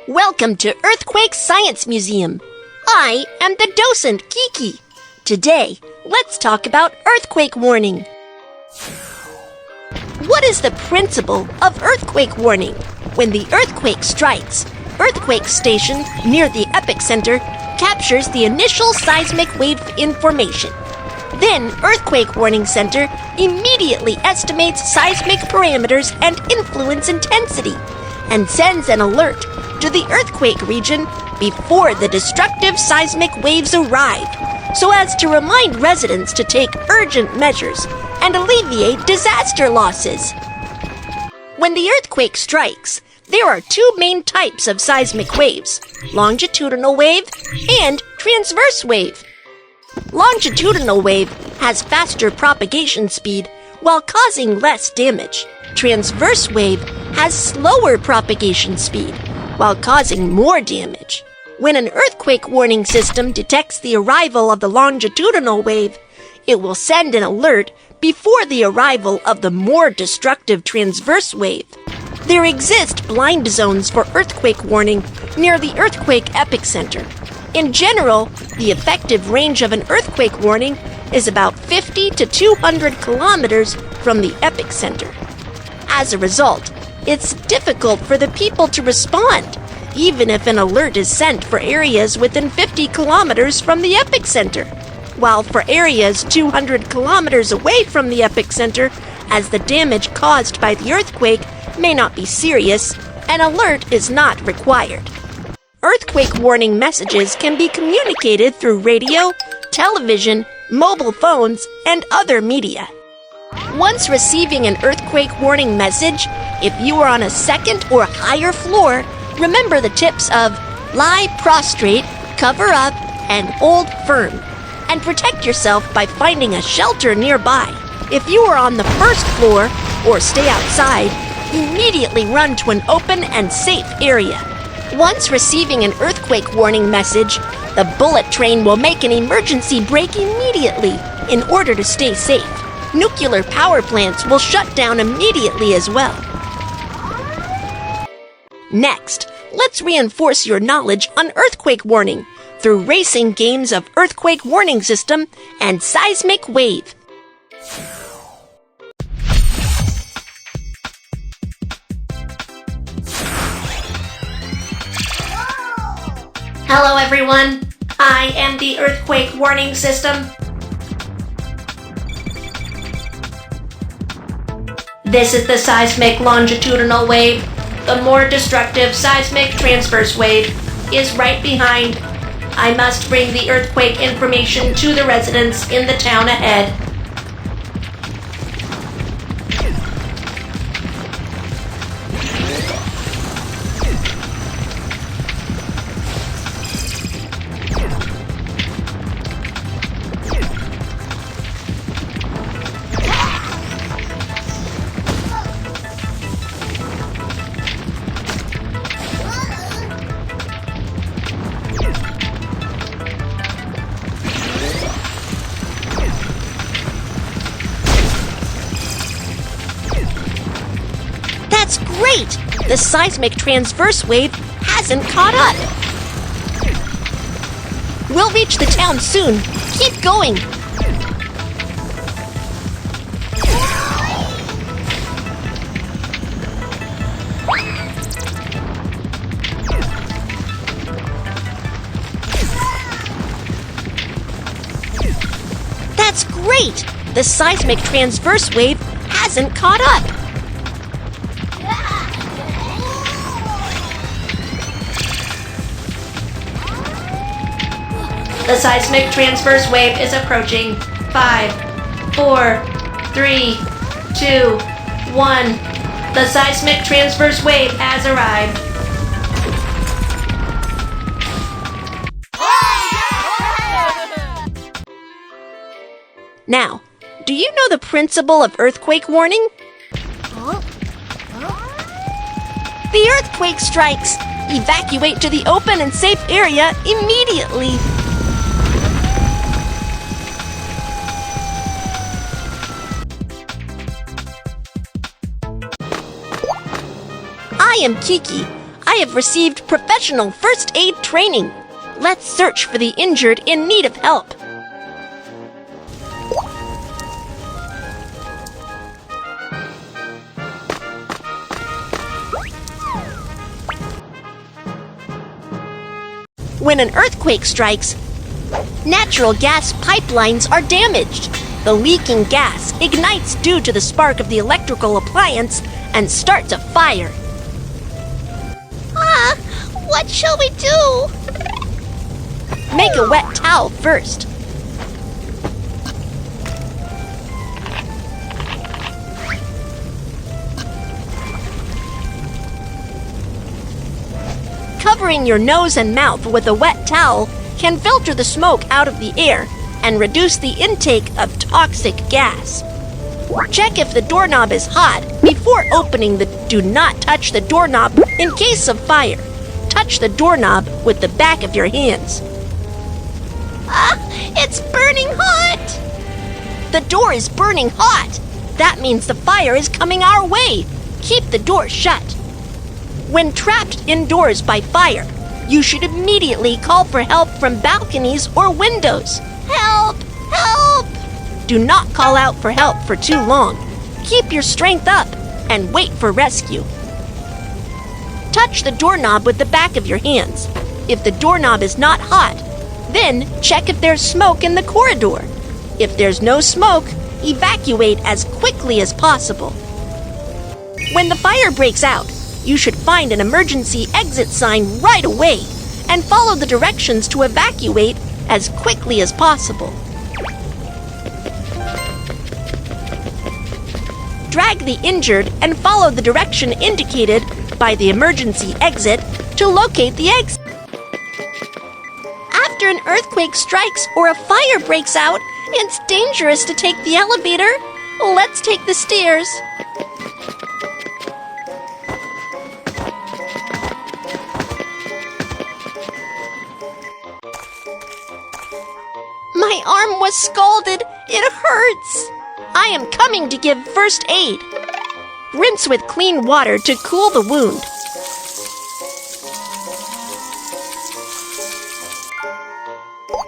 Welcome to Earthquake Science Museum. I am the docent, Kiki. Today, let's talk about earthquake warning. What is the principle of earthquake warning? When the earthquake strikes, earthquake station near the epicenter captures the initial seismic wave information. Then Earthquake Warning Center immediately estimates seismic parameters and influence intensity and sends an alert to the earthquake region before the destructive seismic waves arrive, so as to remind residents to take urgent measures and alleviate disaster losses. When the earthquake strikes, there are two main types of seismic waves: longitudinal wave and transverse wave. Longitudinal wave has faster propagation speed while causing less damage. Transverse wave has slower propagation speed while causing more damage. When an earthquake warning system detects the arrival of the longitudinal wave, it will send an alert before the arrival of the more destructive transverse wave. There exist blind zones for earthquake warning near the earthquake epicenter. In general, the effective range of an earthquake warning is about 50 to 200 kilometers from the epicenter. As a result, it's difficult for the people to respond, even if an alert is sent for areas within 50 kilometers from the epicenter. While for areas 200 kilometers away from the epicenter, as the damage caused by the earthquake may not be serious, an alert is not required. Earthquake warning messages can be communicated through radio, television, mobile phones, and other media. Once receiving an earthquake warning message, if you are on a second or higher floor, remember the tips of lie prostrate, cover up, and hold firm, and protect yourself by finding a shelter nearby. If you are on the first floor or stay outside, immediately run to an open and safe area. Once receiving an earthquake warning message, the bullet train will make an emergency brake immediately in order to stay safe. Nuclear power plants will shut down immediately as well. Next, let's reinforce your knowledge on earthquake warning through racing games of earthquake warning system and seismic wave. Hello everyone, I am the earthquake warning system. This is the seismic longitudinal wave. The more destructive seismic transverse wave is right behind. I must bring the earthquake information to the residents in the town ahead. That's great! The seismic transverse wave hasn't caught up. We'll reach the town soon. Keep going. That's great! The seismic transverse wave hasn't caught up. The seismic transverse wave is approaching. 5, 4, 3, 2, 1. The seismic transverse wave has arrived. Now, do you know the principle of earthquake warning? The earthquake strikes. Evacuate to the open and safe area immediately. I am Kiki. I I have received professional first aid training. Let's search for the injured in need of help. When an earthquake strikes, natural gas pipelines are damaged. The leaking gas ignites due to the spark of the electrical appliance and starts a fire. What shall we do? Make a wet towel first. Covering your nose and mouth with a wet towel can filter the smoke out of the air and reduce the intake of toxic gas. Check if the doorknob is hot before opening the do not touch the doorknob in case of fire. Touch the doorknob with the back of your hands. It's burning hot! The door is burning hot. That means the fire is coming our way. Keep the door shut. When trapped indoors by fire, you should immediately call for help from balconies or windows. Help! Help! Do not call out for help for too long. Keep your strength up and wait for rescue. Touch the doorknob with the back of your hands. If the doorknob is not hot, then check if there's smoke in the corridor. If there's no smoke, evacuate as quickly as possible. When the fire breaks out, you should find an emergency exit sign right away and follow the directions to evacuate as quickly as possible. Drag the injured and follow the direction indicated by the emergency exit to locate the exit. After an earthquake strikes or a fire breaks out, it's dangerous to take the elevator. Let's take the stairs. My arm was scalded. It hurts. I am coming to give first aid. Rinse with clean water to cool the wound.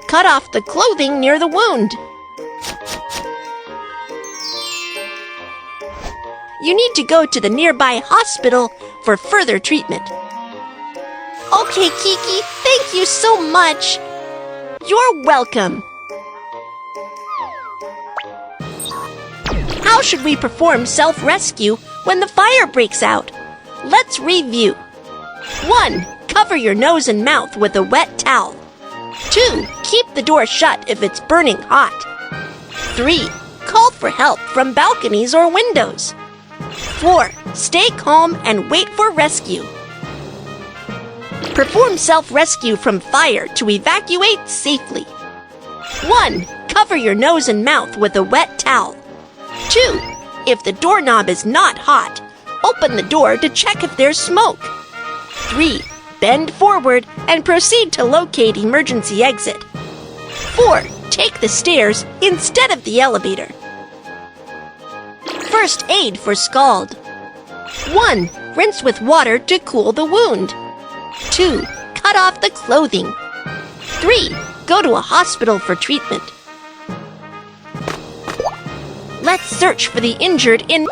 Cut off the clothing near the wound. You need to go to the nearby hospital for further treatment. Okay, Kiki, thank you so much. You're welcome. How should we perform self-rescue when the fire breaks out? Let's review. 1. Cover your nose and mouth with a wet towel. 2. Keep the door shut if it's burning hot. 3. Call for help from balconies or windows. 4. Stay calm and wait for rescue. Perform self-rescue from fire to evacuate safely. 1. Cover your nose and mouth with a wet towel. 2. If the doorknob is not hot, open the door to check if there's smoke. 3. Bend forward and proceed to locate emergency exit. 4. Take the stairs instead of the elevator. First aid for scald. 1. Rinse with water to cool the wound. 2. Cut off the clothing. 3. Go to a hospital for treatment. Let's search for the injured in...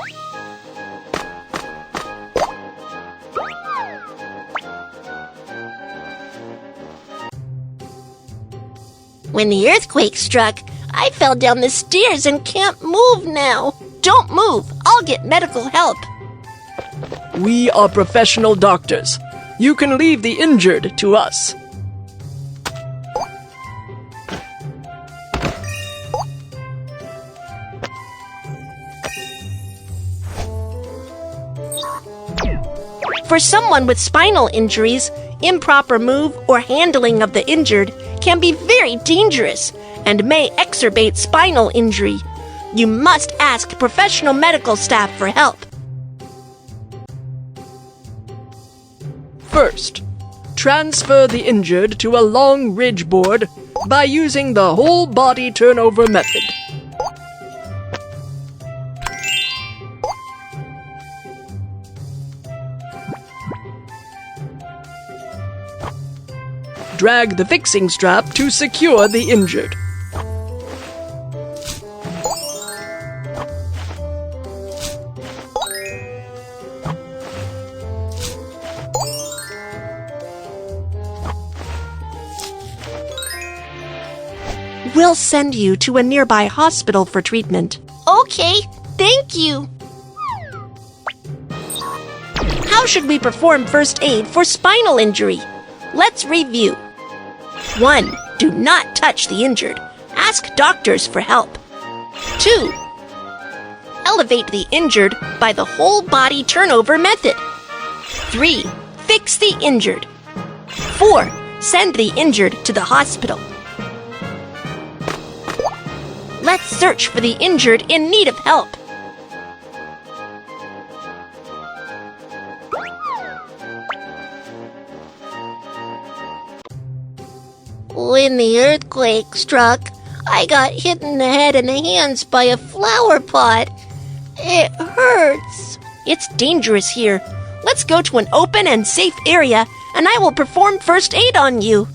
When the earthquake struck, I fell down the stairs and can't move now. Don't move. I'll get medical help. We are professional doctors. You can leave the injured to us. For someone with spinal injuries, improper move or handling of the injured can be very dangerous and may exacerbate spinal injury. You must ask professional medical staff for help. First, transfer the injured to a long ridge board by using the whole body turnover method. Drag the fixing strap to secure the injured. We'll send you to a nearby hospital for treatment. Okay, thank you. How should we perform first aid for spinal injury? Let's review. 1. Do not touch the injured. Ask doctors for help. 2. Elevate the injured by the whole body turnover method. 3. Fix the injured. 4. Send the injured to the hospital. Let's search for the injured in need of help. When the earthquake struck, I got hit in the head and the hands by a flower pot. It hurts. It's dangerous here. Let's go to an open and safe area, and I will perform first aid on you.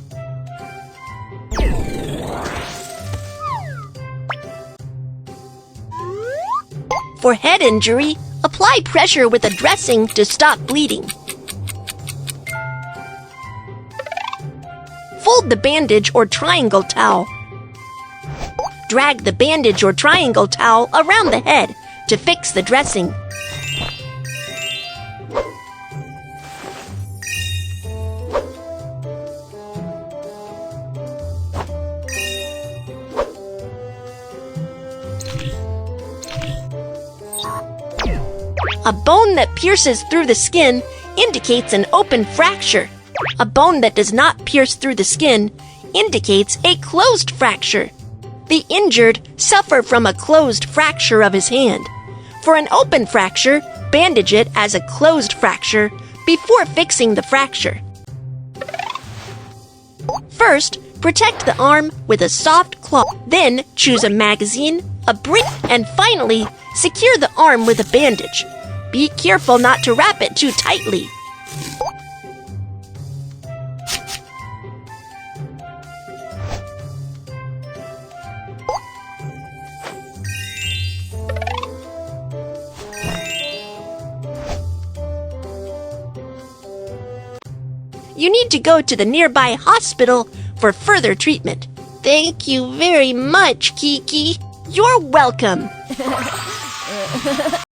For head injury, apply pressure with a dressing to stop bleeding. Fold the bandage or triangle towel. Drag the bandage or triangle towel around the head to fix the dressing. A bone that pierces through the skin indicates an open fracture. A bone that does not pierce through the skin indicates a closed fracture. The injured suffer from a closed fracture of his hand. For an open fracture, bandage it as a closed fracture before fixing the fracture. First, protect the arm with a soft cloth. Then, choose a magazine, a brick, and finally, secure the arm with a bandage. Be careful not to wrap it too tightly. You need to go to the nearby hospital for further treatment. Thank you very much, Kiki. You're welcome.